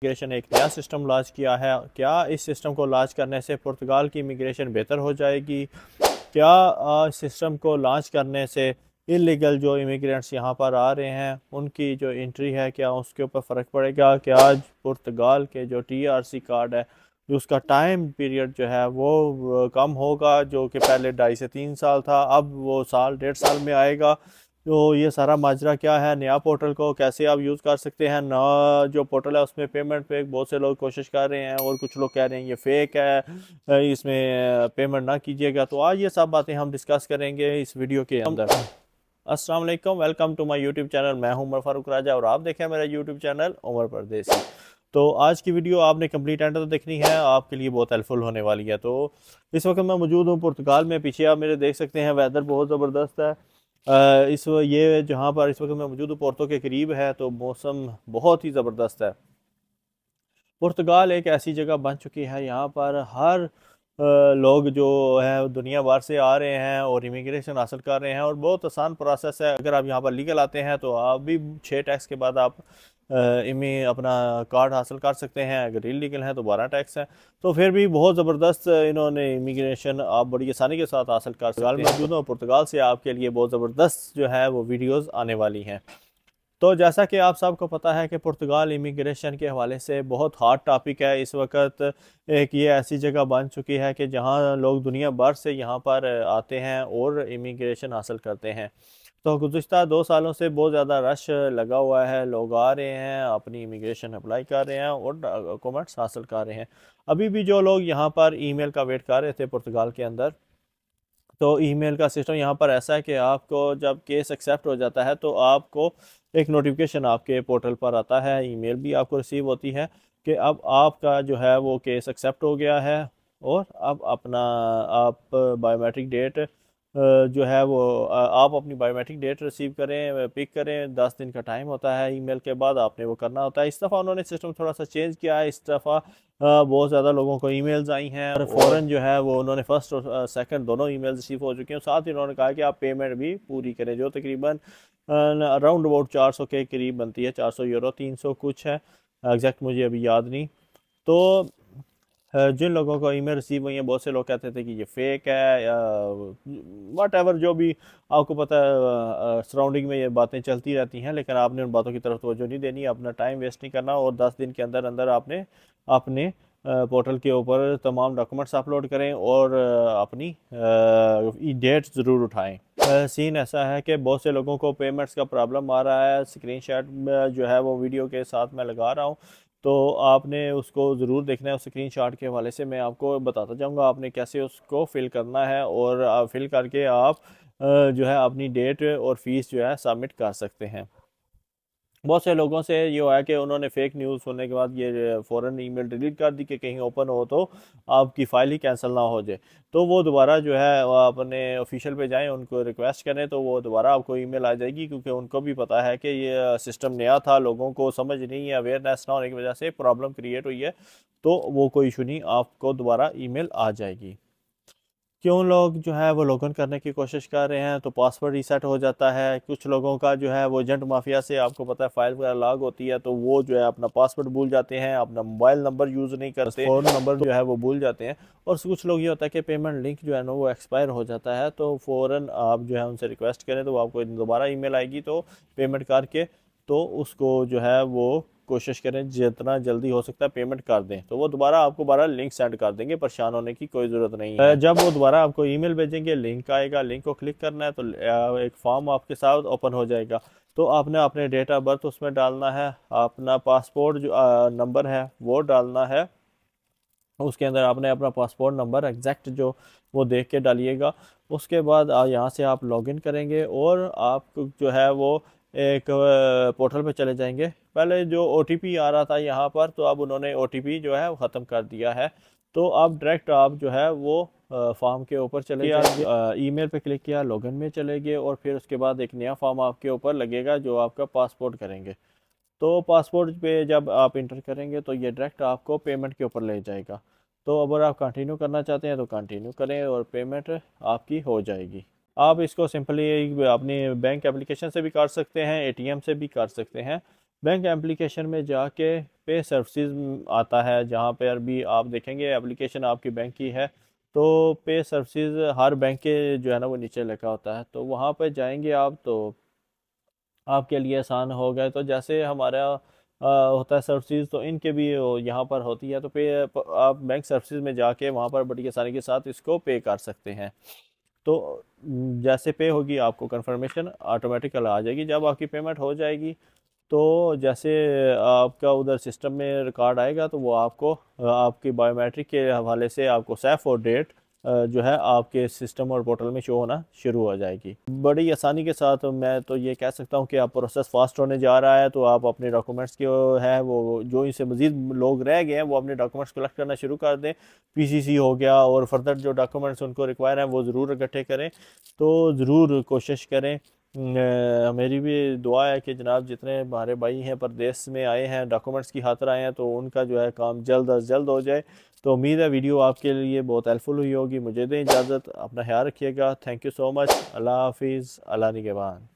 Immigration एक नया system launch किया है। क्या इस सिस्टम को लॉन्च करने से पुर्तगाल की इमिग्रेशन बेहतर हो जाएगी? क्या सिस्टम को लॉन्च करने से इलीगल जो इमिग्रेंट्स यहाँ पर आ रहे हैं उनकी जो एंट्री है क्या उसके ऊपर फ़र्क पड़ेगा? क्या आज पुर्तगाल के जो TRC कार्ड है जो उसका टाइम पीरियड जो है वो कम होगा, जो कि पहले 2.5 से 3 साल था, अब वो साल 1.5 साल में आएगा। तो ये सारा माजरा क्या है, नया पोर्टल को कैसे आप यूज़ कर सकते हैं? ना जो पोर्टल है उसमें पेमेंट पे बहुत से लोग कोशिश कर रहे हैं और कुछ लोग कह रहे हैं ये फेक है, इसमें पेमेंट ना कीजिएगा। तो आज ये सब बातें हम डिस्कस करेंगे इस वीडियो के अंदर। अस्सलाम वालेकुम, welcome to my YouTube channel. मैं हूं उमर फारूक राजा और आप देखें मेरा यूट्यूब चैनल उमर परदेसी। तो आज की वीडियो आपने कंप्लीट एंड तक देखनी है, आपके लिए बहुत हेल्पफुल होने वाली है। तो इस वक्त मैं मौजूद हूँ पुर्तगाल में। पीछे आप मेरे देख सकते हैं वेदर बहुत ज़बरदस्त है। ये जहाँ पर इस वक्त मैं मौजूद हूँ पोर्तो के करीब है, तो मौसम बहुत ही ज़बरदस्त है। पुर्तगाल एक ऐसी जगह बन चुकी है, यहाँ पर हर लोग जो है दुनिया भर से आ रहे हैं और इमिग्रेशन हासिल कर रहे हैं और बहुत आसान प्रोसेस है। अगर आप यहाँ पर लीगल आते हैं तो आप भी 6 टैक्स के बाद आप इमी अपना कार्ड हासिल कर सकते हैं। अगर इलीगल है तो 12 टैक्स है। तो फिर भी बहुत ज़बरदस्त इन्होंने इमिग्रेशन आप बड़ी आसानी के साथ हासिल कर सकते हैं। मौजूद हूँ पुर्तगाल से, आपके लिए बहुत ज़बरदस्त जो है वो वीडियोज़ आने वाली हैं। तो जैसा कि आप सबको पता है कि पुर्तगाल इमिग्रेशन के हवाले से बहुत हॉट टॉपिक है इस वक्त। एक ये ऐसी जगह बन चुकी है कि जहां लोग दुनिया भर से यहाँ पर आते हैं और इमिग्रेशन हासिल करते हैं। तो गुज़िश्ता 2 सालों से बहुत ज़्यादा रश लगा हुआ है, लोग आ रहे हैं, अपनी इमिग्रेशन अप्लाई कर रहे हैं और डॉक्यूमेंट्स हासिल कर रहे हैं। अभी भी जो लोग यहाँ पर ईमेल का वेट कर रहे थे पुर्तगाल के अंदर, तो ईमेल का सिस्टम यहाँ पर ऐसा है कि आपको जब केस एक्सेप्ट हो जाता है तो आपको एक नोटिफिकेशन आपके पोर्टल पर आता है, ईमेल भी आपको रिसीव होती है कि अब आपका जो है वो केस एक्सेप्ट हो गया है और अब अपना आप बायोमेट्रिक डेट जो है वो आप अपनी बायोमेट्रिक डेट रिसीव करें, पिक करें। 10 दिन का टाइम होता है, ईमेल के बाद आपने वो करना होता है। इस दफ़ा उन्होंने सिस्टम थोड़ा सा चेंज किया है। इस दफ़ा बहुत ज़्यादा लोगों को ईमेल्स आई हैं और फ़ौरन जो है वो उन्होंने फर्स्ट और सेकंड दोनों ईमेल रिसीव हो चुके हैं। साथ ही उन्होंने कहा कि आप पेमेंट भी पूरी करें, जो तकरीबन अराउंड अबाउट 400 के करीब बनती है, 400 यूरो 300 कुछ है, एग्जैक्ट मुझे अभी याद नहीं। तो जिन लोगों को ईमेल रिसीव हुई है, बहुत से लोग कहते थे कि ये फेक है या वट एवर, जो भी आपको पता है सराउंडिंग में ये बातें चलती रहती हैं, लेकिन आपने उन बातों की तरफ तवज्जो नहीं देनी, अपना टाइम वेस्ट नहीं करना और 10 दिन के अंदर अंदर आपने अपने पोर्टल के ऊपर तमाम डॉक्यूमेंट्स अपलोड करें और अपनी डेट ज़रूर उठाएं। सीन ऐसा है कि बहुत से लोगों को पेमेंट्स का प्रॉब्लम आ रहा है। स्क्रीनशॉट जो है वो वीडियो के साथ मैं लगा रहा हूँ, तो आपने उसको ज़रूर देखना है। उस स्क्रीनशॉट के हवाले से मैं आपको बताता जाऊँगा आपने कैसे उसको फिल करना है और फिल करके आप जो है अपनी डेट और फीस जो है सबमिट कर सकते हैं। बहुत से लोगों से ये हुआ है कि उन्होंने फेक न्यूज़ सुनने के बाद ये फ़ौरन ईमेल डिलीट कर दी कि कहीं ओपन हो तो आपकी फ़ाइल ही कैंसिल ना हो जाए। तो वो दोबारा जो है वो अपने ऑफिशियल पे जाएं, उनको रिक्वेस्ट करें तो वो दोबारा आपको ईमेल आ जाएगी, क्योंकि उनको भी पता है कि ये सिस्टम नया था, लोगों को समझ नहीं है, अवेयरनेस ना होने की वजह से प्रॉब्लम क्रिएट हुई है। तो वो कोई इशू नहीं, आपको दोबारा ईमेल आ जाएगी। क्यों लोग जो है वो लॉगिन करने की कोशिश कर रहे हैं तो पासवर्ड रीसेट हो जाता है। कुछ लोगों का जो है वो एजेंट माफिया से, आपको पता है, फाइल वगैरह लॉग होती है, तो वो जो है अपना पासवर्ड भूल जाते हैं, अपना मोबाइल नंबर यूज़ नहीं करते, फ़ोन नंबर जो है वो भूल जाते हैं। और कुछ लोग ये होता है कि पेमेंट लिंक जो है ना वो एक्सपायर हो जाता है, तो फ़ौरन आप जो है उनसे रिक्वेस्ट करें तो आपको दोबारा ईमेल आएगी, तो पेमेंट करके तो उसको जो है वो कोशिश करें जितना जल्दी हो सकता है पेमेंट कर दें, तो वो दोबारा आपको दोबारा लिंक सेंड कर देंगे। परेशान होने की कोई ज़रूरत नहीं है। जब वो दोबारा आपको ईमेल भेजेंगे, लिंक आएगा, लिंक को क्लिक करना है तो एक फॉर्म आपके साथ ओपन हो जाएगा। तो आपने अपने डेट ऑफ बर्थ उसमें डालना है, अपना पासपोर्ट जो नंबर है वो डालना है, उसके अंदर आपने अपना पासपोर्ट नंबर एग्जैक्ट जो वो देख के डालिएगा। उसके बाद यहाँ से आप लॉगिन करेंगे और आप जो है वो एक पोर्टल पे चले जाएंगे। पहले जो OTP आ रहा था यहाँ पर, तो अब उन्होंने OTP जो है वो ख़त्म कर दिया है। तो अब डायरेक्ट आप जो है वो फॉर्म के ऊपर चले जाएंगे, ईमेल पे क्लिक किया, लॉगिन में चले गए और फिर उसके बाद एक नया फॉर्म आपके ऊपर लगेगा जो आपका पासपोर्ट करेंगे। तो पासपोर्ट पे जब आप इंटर करेंगे तो ये डायरेक्ट आपको पेमेंट के ऊपर ले जाएगा। तो अगर आप कंटिन्यू करना चाहते हैं तो कंटिन्यू करें और पेमेंट आपकी हो जाएगी। आप इसको सिंपली अपनी बैंक एप्लीकेशन से भी कर सकते हैं, ATM से भी कर सकते हैं। बैंक एप्लीकेशन में जाके पे सर्विसेज आता है, जहाँ पर भी आप देखेंगे एप्लीकेशन आपकी बैंक की है, तो पे सर्विसेज हर बैंक के जो है ना वो नीचे लिखा होता है, तो वहाँ पर जाएंगे आप, तो आपके लिए आसान हो गए। तो जैसे हमारा होता है सर्विसेज, तो इनके भी यहाँ पर होती है, तो पे आप बैंक सर्विसेज में जाके वहाँ पर बड़ी आसानी के साथ इसको पे कर सकते हैं। तो जैसे पे होगी आपको कंफर्मेशन ऑटोमेटिकल आ जाएगी। जब आपकी पेमेंट हो जाएगी, तो जैसे आपका उधर सिस्टम में रिकॉर्ड आएगा, तो वो आपको आपकी बायोमेट्रिक के हवाले से आपको सैफ और डेट जो है आपके सिस्टम और पोर्टल में शो होना शुरू हो जाएगी बड़ी आसानी के साथ। मैं तो ये कह सकता हूँ कि आप प्रोसेस फास्ट होने जा रहा है, तो आप अपने डॉक्यूमेंट्स के है वो जो इनसे मज़ीद लोग रह गए हैं वो अपने डॉक्यूमेंट्स कलेक्ट करना शुरू कर दें। पीसीसी हो गया और फर्दर जो डॉक्यूमेंट्स उनको रिक्वायर हैं वो ज़रूर इकट्ठे करें। तो ज़रूर कोशिश करें। मेरी भी दुआ है कि जनाब जितने हमारे भाई हैं परदेश में आए हैं डॉक्यूमेंट्स की खातिर आए हैं, तो उनका जो है काम जल्द अज जल्द हो जाए। तो उम्मीद है वीडियो आपके लिए बहुत हेल्पफुल हुई होगी। मुझे दें इजाज़त, अपना ख्याल रखिएगा। Thank you so much. अल्लाह हाफिज़, अल्लाह निगहबान।